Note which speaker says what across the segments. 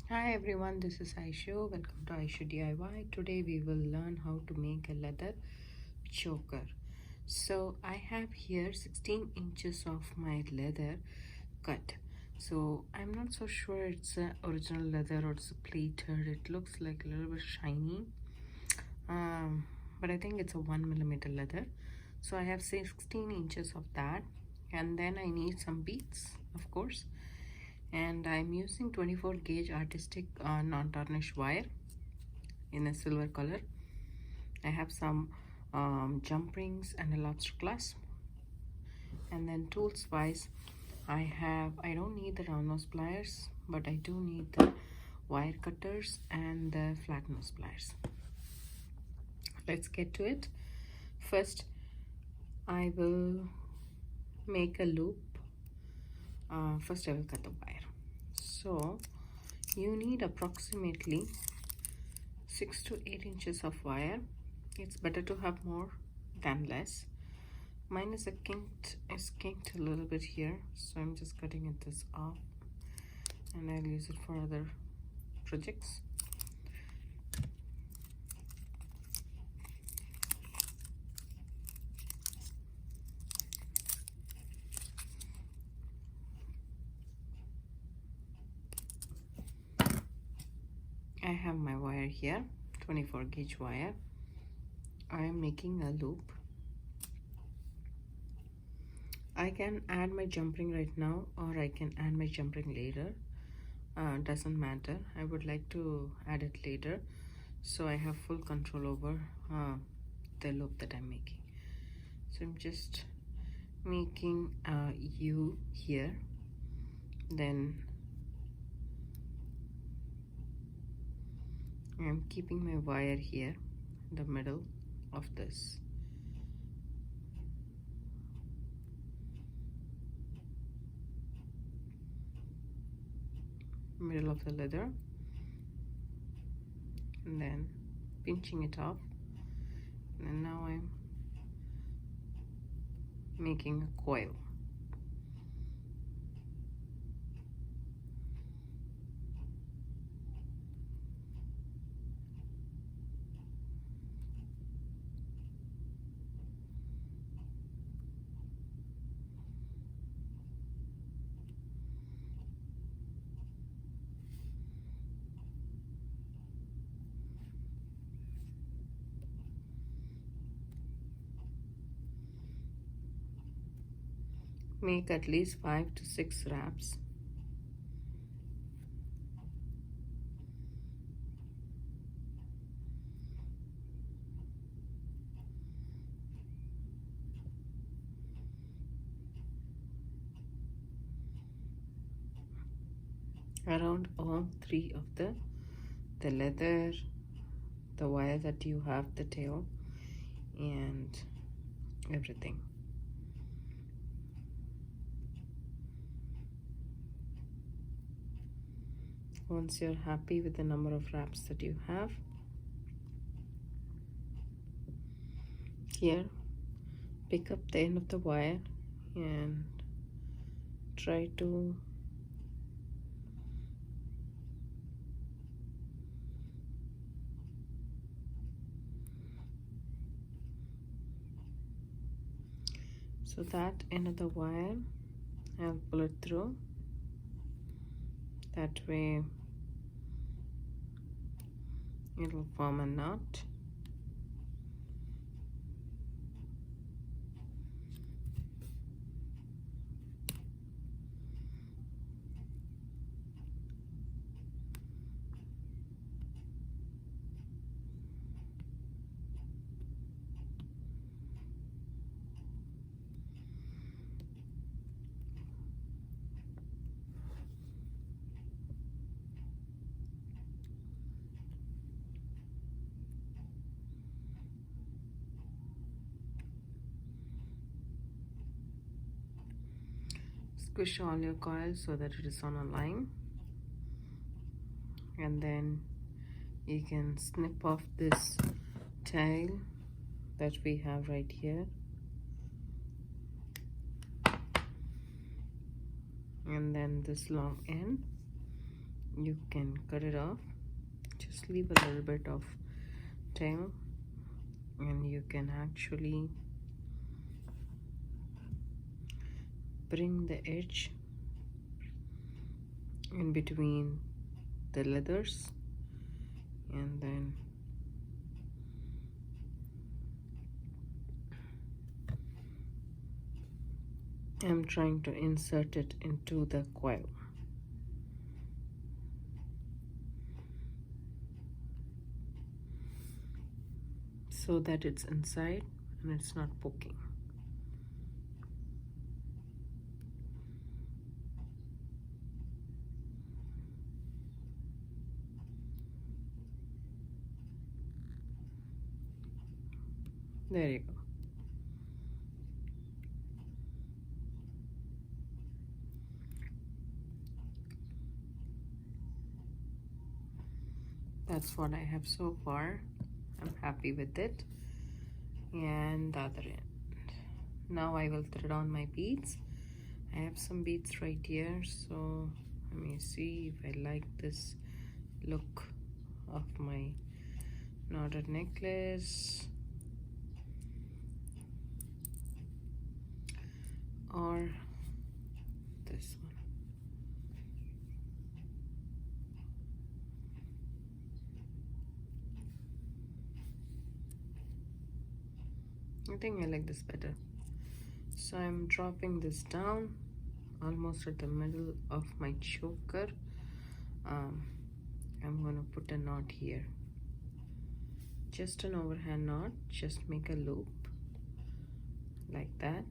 Speaker 1: Hi everyone, this is Aishu. Welcome to Aishudiy. Today we will learn how to make a leather choker. So I have here 16 inches of my leather cut. So I'm not so sure it's a original leather or it's a pleated. It looks like a little bit shiny. But I think it's a 1 millimeter leather. So I have 16 inches of that, and then I need some beads, of course, and I'm using 24 gauge artistic non-tarnish wire in a silver color. I have some jump rings and a lobster clasp, and then tools wise I don't need the round nose pliers, but I do need the wire cutters and the flat nose pliers. Let's get to it. First I will make a loop. First I will cut the wire. So you need approximately 6 to 8 inches of wire. It's better to have more than less. Mine is kinked a little bit here, so I'm just cutting this off, and I'll use it for other projects. I have my wire here, 24 gauge wire. I am making a loop. I can add my jump ring right now, or I can add my jump ring later. Doesn't matter. I would like to add it later, so I have full control over the loop that I'm making. So I'm just making a U here, then I'm keeping my wire here in the middle of this. Middle of the leather, and then pinching it off, and now I'm making a coil. Make at least 5 to 6 wraps. Around all 3 of the leather, the wire that you have, the tail, and everything. Once you're happy with the number of wraps that you have, here pick up the end of the wire and try to so that end of the wire I'll pull it through. That way it will form a knot. Squish all your coils so that it is on a line, and then you can snip off this tail that we have right here, and then this long end you can cut it off. Just leave a little bit of tail, and you can actually bring the edge in between the leathers, and then I'm trying to insert it into the coil. So that it's inside and it's not poking. There you go. That's what I have so far. I'm happy with it. And the other end. Now I will thread on my beads. I have some beads right here, so let me see if I like this look of my knotted necklace, or this one. I think I like this better. So I'm dropping this down almost at the middle of my choker. I'm gonna put a knot here, just an overhand knot. Just make a loop like that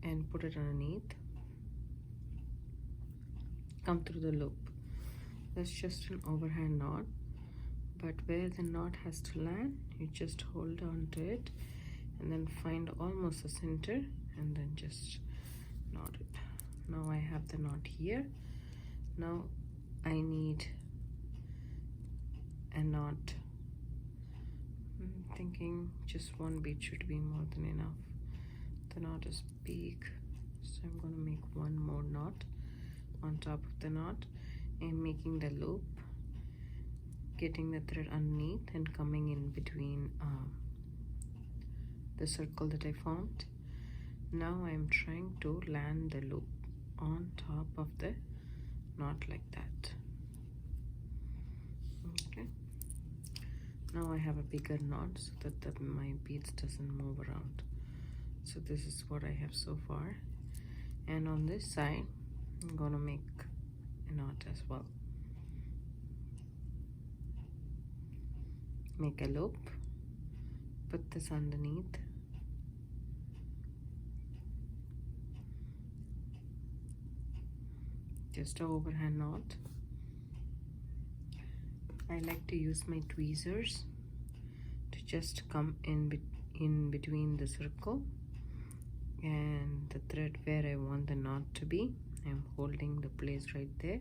Speaker 1: and put it underneath. Come through the loop. That's just an overhand knot, but where the knot has to land, you just hold on to it and then find almost the center and then just knot it. Now I have the knot here. Now I need a knot. I'm thinking just one bead should be more than enough. The knot is big, so I'm going to make one more knot on top of the knot and making the loop, getting the thread underneath and coming in between the circle that I formed. Now I'm trying to land the loop on top of the knot like that. Okay, now I have a bigger knot so that my beads doesn't move around. So this is what I have so far, and on this side I'm gonna make a knot as well. Make a loop, put this underneath, just an overhand knot. I like to use my tweezers to just come in between the circle and the thread where I want the knot to be. I'm holding the place right there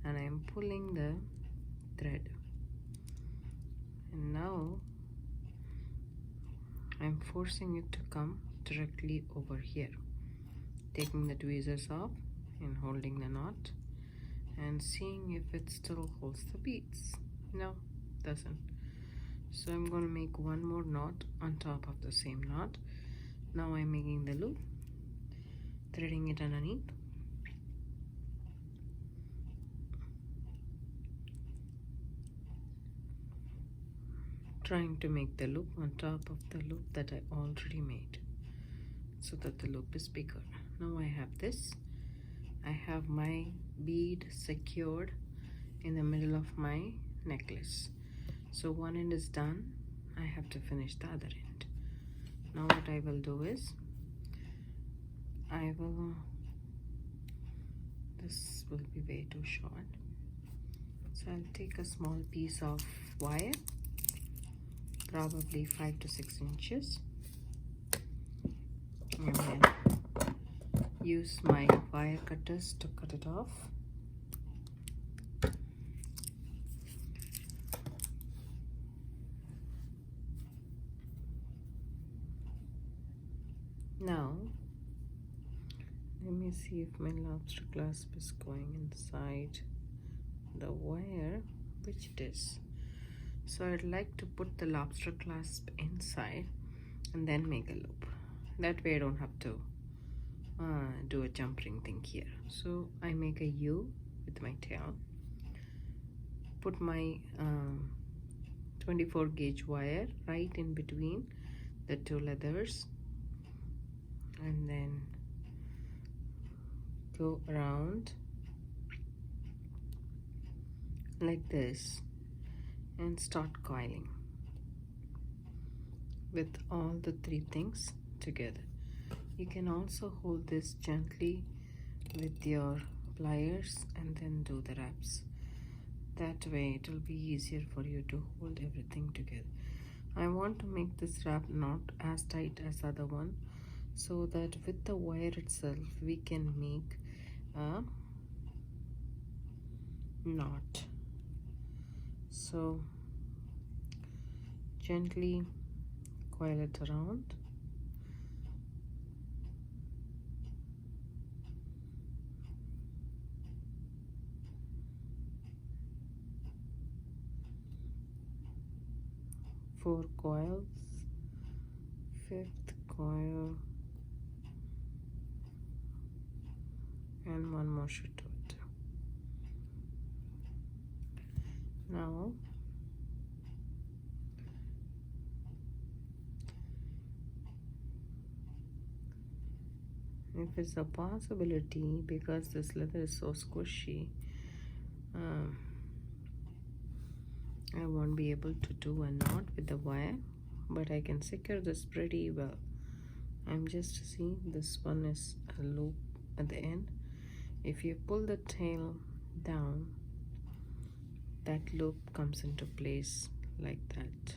Speaker 1: and I'm pulling the thread, and now I'm forcing it to come directly over here, taking the tweezers off and holding the knot and seeing if it still holds the beads. No, doesn't. So I'm going to make one more knot on top of the same knot. Now I'm making the loop, threading it underneath, trying to make the loop on top of the loop that I already made so that the loop is bigger. Now I have this. I have my bead secured in the middle of my necklace. So one end is done. I have to finish the other end. Now what I will do is this will be way too short. So I'll take a small piece of wire, probably 5 to 6 inches, and then use my wire cutters to cut it off. Now let me me see if my lobster clasp is going inside the wire, which it is. So I'd like to put the lobster clasp inside and then make a loop. That way I don't have to do a jump ring thing here. So I make a U with my tail, put my 24 gauge wire right in between the two leathers, and then go around like this and start coiling with all the three things together. You can also hold this gently with your pliers and then do the wraps. That way it will be easier for you to hold everything together. I want to make this wrap not as tight as the other one, so that with the wire itself we can make a knot. So gently coil it around. Four coils, fifth coil, and one more should do it. Now if it's a possibility, because this leather is so squishy, I won't be able to do a knot with the wire, but I can secure this pretty well. I'm just seeing this one is a loop at the end. If you pull the tail down, that loop comes into place like that.